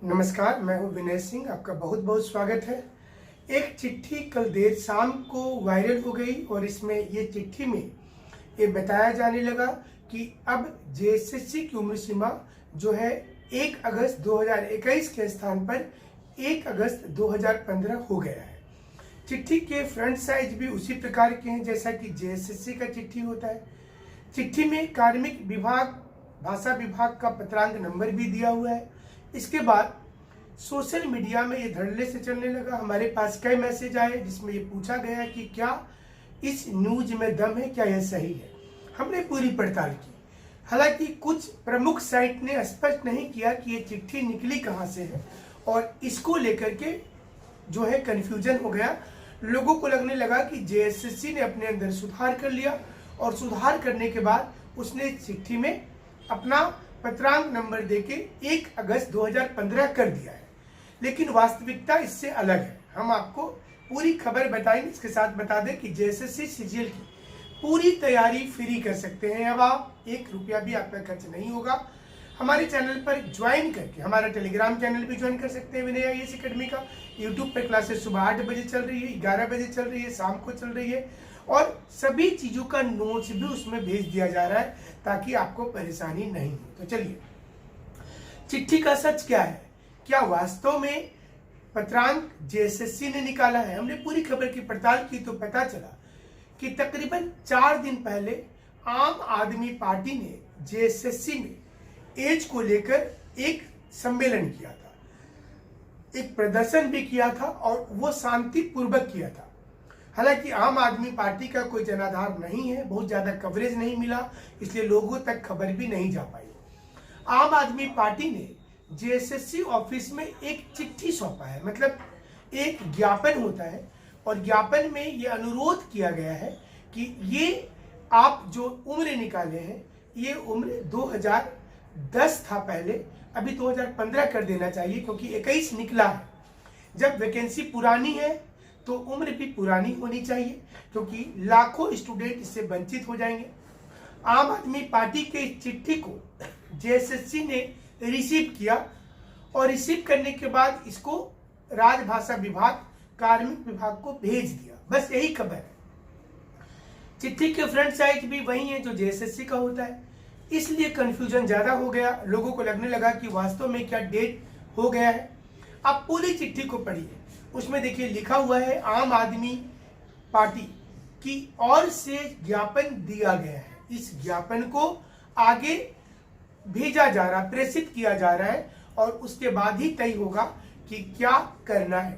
नमस्कार, मैं हूं विनय सिंह। आपका बहुत बहुत स्वागत है। एक चिट्ठी कल देर शाम को वायरल हो गई और इसमें ये चिट्ठी में ये बताया जाने लगा कि अब जेएसएससी की उम्र सीमा जो है 1 अगस्त 2021 के स्थान पर 1 अगस्त 2015 हो गया है। चिट्ठी के फ्रंट साइज भी उसी प्रकार के हैं जैसा कि जेएसएससी का चिट्ठी होता है। चिट्ठी में कार्मिक विभाग, भाषा विभाग का पत्रांक नंबर भी दिया हुआ है। इसके बाद सोशल मीडिया में ये धड़ल्ले से चलने लगा। हमारे पास कई मैसेज आए जिसमें ये पूछा गया कि क्या इस न्यूज में दम है, क्या यह सही है। हमने पूरी पड़ताल की। हालांकि कुछ प्रमुख साइट ने स्पष्ट नहीं किया कि ये चिट्ठी निकली कहाँ से है और इसको लेकर के जो है कंफ्यूजन हो गया। लोगों को लगने लगा कि जेएसएससी ने अपने अंदर सुधार कर लिया और सुधार करने के बाद उसने चिट्ठी में अपना पत्रांक नंबर देके 1 अगस्त 2015 कर दिया है। लेकिन वास्तविकता इससे अलग है। हम आपको पूरी खबर बताएंगे। इसके साथ बता दें कि जेएसएससी सीजीएल की पूरी तैयारी फ्री कर सकते हैं। अब आप 1 रुपया भी आपका खर्च नहीं होगा। हमारे चैनल पर ज्वाइन करके हमारा टेलीग्राम चैनल भी ज्वाइन कर सकते हैं विनय आईएएस अकेडमी का। यूट्यूब पर क्लासेस सुबह 8 बजे चल रही है, 11 बजे चल रही है, शाम को चल रही है और सभी चीज़ों का नोट्स भी उसमें भेज दिया जा रहा है ताकि आपको परेशानी नहीं हो। तो चलिए, चिट्ठी का सच क्या है, क्या वास्तव में पत्रांक जेएसएससी ने निकाला है। हमने पूरी खबर की पड़ताल की तो पता चला कि तकरीबन 4 दिन पहले आम आदमी पार्टी ने जेएसएससी में एज को लेकर एक सम्मेलन किया था, एक प्रदर्शन भी किया था और वो शांतिपूर्वक किया था। हालांकि आम आदमी पार्टी का कोई जनाधार नहीं है, बहुत ज्यादा कवरेज नहीं मिला, इसलिए लोगों तक खबर भी नहीं जा पाई। आम आदमी पार्टी ने जेएसएससी ऑफिस में एक चिट्ठी सौंपा है, मतलब एक ज्ञापन होता है और ज्ञापन में ये अनुरोध किया गया है कि ये आप जो उम्र निकाले हैं, ये उम्र 2010 था पहले, अभी 2015 कर देना चाहिए क्योंकि 21 निकला है। जब वैकेंसी पुरानी है तो उम्र भी पुरानी होनी चाहिए क्योंकि लाखों स्टूडेंट इससे वंचित हो जाएंगे। आम आदमी पार्टी के इस चिट्ठी को जेएसएससी ने रिसीव किया और रिसीव करने के बाद इसको राजभाषा विभाग, कार्मिक विभाग को भेज दिया। बस यही खबर है। चिट्ठी के फ्रंट साइज भी वही है जो जेएसएससी का होता है, इसलिए कंफ्यूजन ज्यादा हो गया। लोगों को लगने लगा कि वास्तव में क्या डेट हो गया है। आप पूरी चिट्ठी को पढ़िए, उसमें देखिए लिखा हुआ है आम आदमी पार्टी की ओर से ज्ञापन दिया गया है। इस ज्ञापन को आगे भेजा जा रहा, प्रेषित किया जा रहा है और उसके बाद ही तय होगा कि क्या करना है।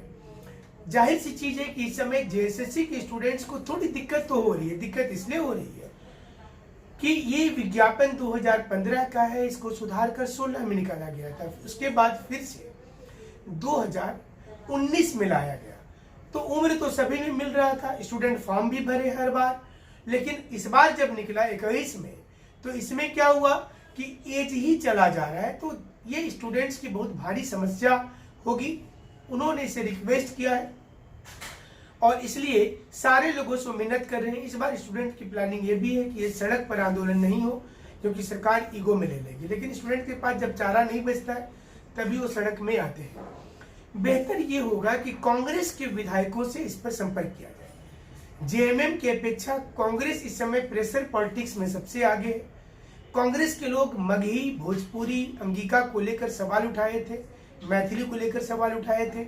जाहिर सी चीज है कि इस समय जेएसएससी के स्टूडेंट्स को थोड़ी दिक्कत तो हो रही है। दिक्कत इसलिए हो रही है कि ये विज्ञापन 2015 का है, इसको सुधार कर 16 में निकाला गया था, उसके बाद फिर से 2019 में लाया गया। तो उम्र तो सभी में मिल रहा था, स्टूडेंट फॉर्म भी भरे हर बार, लेकिन इस बार जब निकला 21 में तो इसमें क्या हुआ कि एज ही चला जा रहा है। तो ये स्टूडेंट्स की बहुत भारी समस्या होगी। उन्होंने इसे रिक्वेस्ट किया है और इसलिए सारे लोगों से मिन्नत कर रहे हैं। इस बार स्टूडेंट की प्लानिंग ये भी है कि ये सड़क पर आंदोलन नहीं हो क्योंकि सरकार ईगो में ले लेगी, लेकिन स्टूडेंट के पास जब चारा नहीं बचता है तभी वो सड़क में आते हैं। बेहतर ये होगा कि कांग्रेस के विधायकों से इस पर संपर्क किया जाए। जेएमएम की अपेक्षा कांग्रेस इस समय प्रेशर पॉलिटिक्स में सबसे आगे है। कांग्रेस के लोग मगही, भोजपुरी, अंगिका को लेकर सवाल उठाए थे, मैथिली को लेकर सवाल उठाए थे।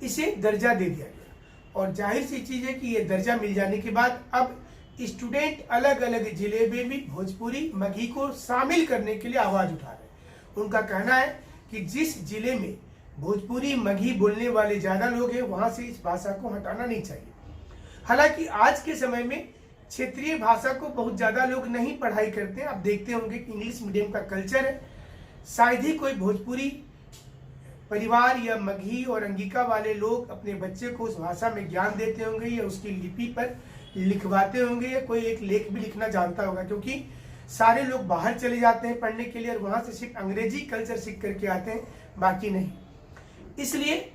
इसे दर्जा दे दिया गया और जाहिर सी चीज है कि ये दर्जा मिल जाने के बाद अब स्टूडेंट अलग अलग जिले में भी भोजपुरी, मगही को शामिल करने के लिए आवाज उठा रहे हैं। उनका कहना है कि जिस जिले में भोजपुरी, मगही बोलने वाले ज्यादा लोग हैं वहां से इस भाषा को हटाना नहीं चाहिए। हालांकि आज के समय में क्षेत्रीय भाषा को बहुत ज्यादा लोग नहीं पढ़ाई करते हैं। आप देखते होंगे कि इंग्लिश मीडियम का कल्चर है, शायद ही कोई भोजपुरी परिवार या मगही और अंगिका वाले लोग अपने बच्चे को उस भाषा में ज्ञान देते होंगे या उसकी लिपि पर लिखवाते होंगे या कोई एक लेख भी लिखना जानता होगा, क्योंकि सारे लोग बाहर चले जाते हैं पढ़ने के लिए और वहां से सिर्फ अंग्रेजी कल्चर सीख करके आते हैं, बाकी नहीं। इसलिए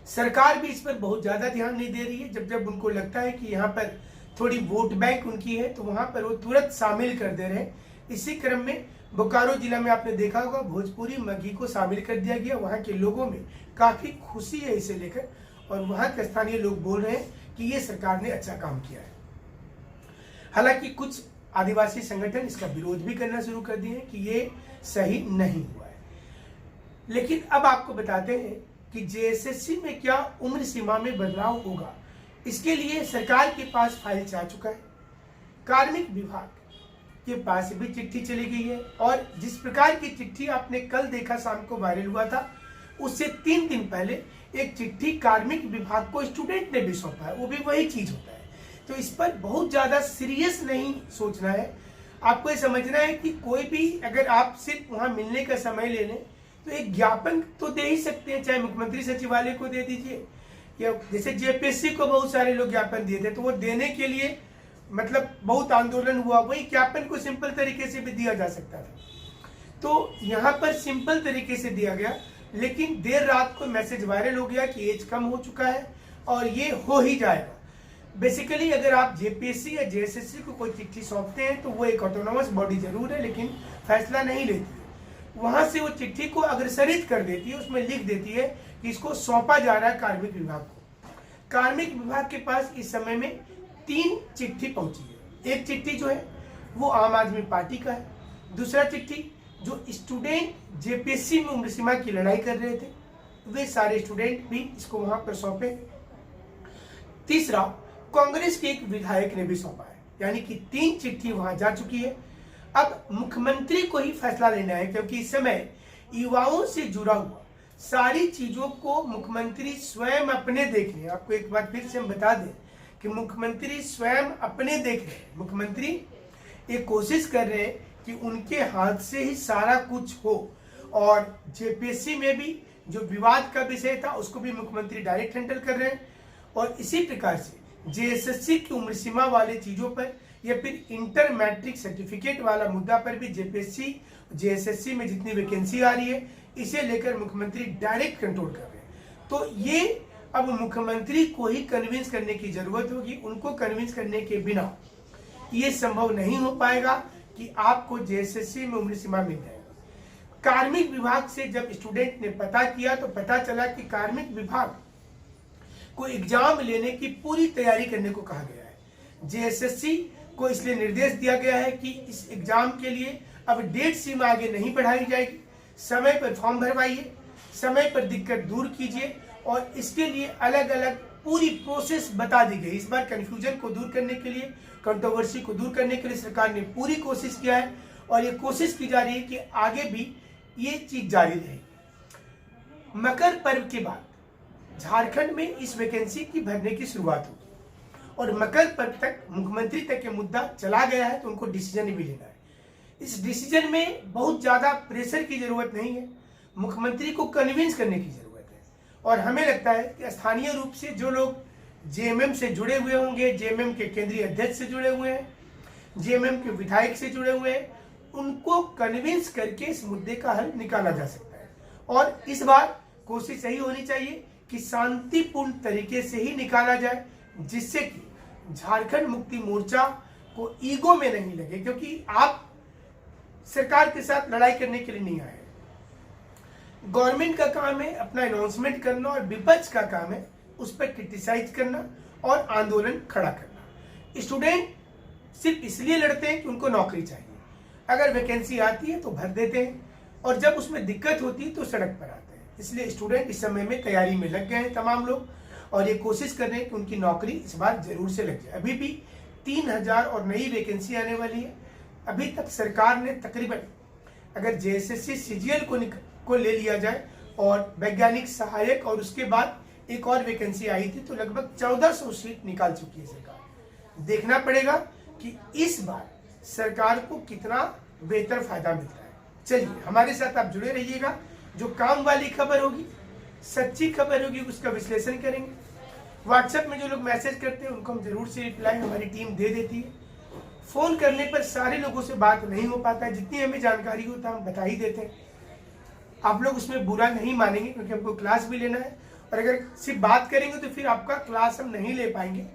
सरकार भी इस पर बहुत ज्यादा ध्यान नहीं दे रही है। जब जब उनको लगता है कि यहाँ पर थोड़ी वोट बैंक उनकी है तो वहां पर वो तुरंत शामिल कर दे रहे हैं। इसी क्रम में बोकारो जिला में आपने देखा होगा भोजपुरी मगही को शामिल कर दिया गया। वहाँ के लोगों में काफी खुशी है इसे लेकर और वहाँ के स्थानीय लोग बोल रहे हैं कि ये सरकार ने अच्छा काम किया है। हालांकि कुछ आदिवासी संगठन इसका विरोध भी करना शुरू कर दिए कि ये सही नहीं हुआ है। लेकिन अब आपको बताते हैं कि जेएसएससी में क्या उम्र सीमा में बदलाव होगा, इसके लिए सरकार के पास फाइल जा चुका है। कार्मिक विभाग के पास भी चिट्ठी चली गई है और जिस प्रकार की चिट्ठी आपने कल देखा शाम को वायरल हुआ था, उससे 3 दिन पहले एक चिट्ठी कार्मिक विभाग को स्टूडेंट ने भी सौंपा है। वो भी वही चीज होता है। तो इस पर बहुत ज्यादा सीरियस नहीं सोचना है। आपको ये समझना है कि कोई भी अगर आप सिर्फ वहां मिलने का समय ले लें तो एक ज्ञापन तो दे ही सकते हैं, चाहे मुख्यमंत्री सचिवालय को दे दीजिए या जैसे जेपीएससी को बहुत सारे लोग ज्ञापन दिए थे तो वो देने के लिए मतलब बहुत आंदोलन हुआ। वही ज्ञापन को सिंपल तरीके से भी दिया जा सकता था। तो यहाँ पर सिंपल तरीके से दिया गया, लेकिन देर रात को मैसेज वायरल हो गया कि एज कम हो चुका है और ये हो ही जाएगा। बेसिकली अगर आप जेपीएससी या जेएसएससी को कोई चिट्ठी सौंपते हैं तो वो एक ऑटोनोमस बॉडी जरूर है, लेकिन फैसला नहीं लेती है। वहां से वो चिट्ठी को अग्रसरित कर देती है, उसमें लिख देती है कि इसको सौंपा जा रहा है कार्मिक विभाग को। कार्मिक विभाग के पास इस समय में 3 चिट्ठी पहुंची है। एक चिट्ठी जो है वो आम आदमी पार्टी का है, दूसरा चिट्ठी जो स्टूडेंट जेपीएससी में उम्र सीमा की लड़ाई कर रहे थे वे सारे स्टूडेंट भी इसको वहां पर सौंपे, तीसरा कांग्रेस के एक विधायक ने भी सौंपा है। यानी कि 3 चिट्ठी वहां जा चुकी है। अब मुख्यमंत्री को ही फैसला लेना है, क्योंकि इस समय युवाओं से जुड़ा हुआ सारी चीजों को मुख्यमंत्री स्वयं अपने देख रहे हैं। आपको एक बार फिर से हम बता दें कि मुख्यमंत्री स्वयं अपने देख रहे हैं। मुख्यमंत्री ये कोशिश कर रहे हैं कि उनके हाथ से ही सारा कुछ हो और जेपीएससी में भी जो विवाद का विषय था उसको भी मुख्यमंत्री डायरेक्ट हैंडल कर रहे हैं और इसी प्रकार से जेएसएससी की उम्र सीमा वाले चीजों पर या फिर इंटर मैट्रिक सर्टिफिकेट वाला मुद्दा पर भी जेपीएससी जेएसएससी में जितनी वैकेंसी आ रही है इसे लेकर मुख्यमंत्री डायरेक्ट कंट्रोल कर रहे हैं। तो ये अब मुख्यमंत्री को ही कन्विंस करने की जरूरत होगी। उनको कन्विंस करने के बिना ये संभव नहीं हो पाएगा कि आपको जेएसएससी में उम्र सीमा मिल जाएगी। कार्मिक विभाग से जब स्टूडेंट ने पता किया तो पता चला कि कार्मिक विभाग को एग्जाम लेने की पूरी तैयारी करने को कहा गया है। जेएसएससी को इसलिए निर्देश दिया गया है कि इस एग्जाम के लिए अब डेट सीमा आगे नहीं बढ़ाई जाएगी। समय पर फॉर्म भरवाइए, समय पर दिक्कत दूर कीजिए और इसके लिए अलग अलग पूरी प्रोसेस बता दी गई। इस बार कंफ्यूजन को दूर करने के लिए, कंट्रोवर्सी को दूर करने के लिए सरकार ने पूरी कोशिश किया है और ये कोशिश की जा रही है कि आगे भी ये चीज जारी रहेगी। मकर पर्व के बाद झारखंड में इस वैकेंसी की भरने की शुरुआत होगी और मकर पर्व तक मुख्यमंत्री तक ये मुद्दा चला गया है तो उनको डिसीजन भी लेना है। इस डिसीजन में बहुत ज्यादा प्रेशर की जरूरत नहीं है, मुख्यमंत्री को कन्विंस करने की जरूरत है। और हमें लगता है कि स्थानीय रूप से जो लोग जेएमएम से जुड़े हुए होंगे, जेएमएम के केंद्रीय अध्यक्ष से जुड़े हुए हैं, जेएमएम के विधायक से जुड़े हुए हैं, उनको कन्विंस करके इस मुद्दे का हल निकाला जा सकता है। और इस बार कोशिश यही होनी चाहिए कि शांतिपूर्ण तरीके से ही निकाला जाए, जिससे कि झारखंड मुक्ति मोर्चा को ईगो में नहीं लगे, क्योंकि आप सरकार के साथ लड़ाई करने के लिए नहीं आए। गवर्नमेंट का काम है अपना अनाउंसमेंट करना और विपक्ष का काम है उस पर क्रिटिसाइज करना और आंदोलन खड़ा करना। स्टूडेंट सिर्फ इसलिए लड़ते हैं कि उनको नौकरी चाहिए। अगर वैकेंसी आती है तो भर देते हैं और जब उसमें दिक्कत होती है तो सड़क पर आते हैं। इसलिए स्टूडेंट इस समय में तैयारी में लग गए हैं तमाम लोग और ये कोशिश कर रहे हैं कि उनकी नौकरी इस बार जरूर से लग जाए। अभी भी 3000 और नई वैकेंसी आने वाली है। अभी तक सरकार ने तकरीबन अगर जेएसएससी सीजीएल को ले लिया जाए और वैज्ञानिक सहायक और उसके बाद एक और वैकेंसी आई थी तो लगभग 1400 सीट निकाल चुकी है सरकार। देखना पड़ेगा कि इस बार सरकार को कितना बेहतर फायदा मिलता है। चलिए हमारे साथ आप जुड़े रहिएगा। जो काम वाली खबर होगी, सच्ची खबर होगी, उसका विश्लेषण करेंगे। व्हाट्सएप में जो लोग मैसेज करते हैं उनको हम जरूर से रिप्लाई हमारी टीम दे देती है। फोन करने पर सारे लोगों से बात नहीं हो पाता है, जितनी हमें जानकारी होता है हम बता ही देते हैं। आप लोग उसमें बुरा नहीं मानेंगे क्योंकि हमको क्लास भी लेना है और अगर सिर्फ बात करेंगे तो फिर आपका क्लास हम नहीं ले पाएंगे।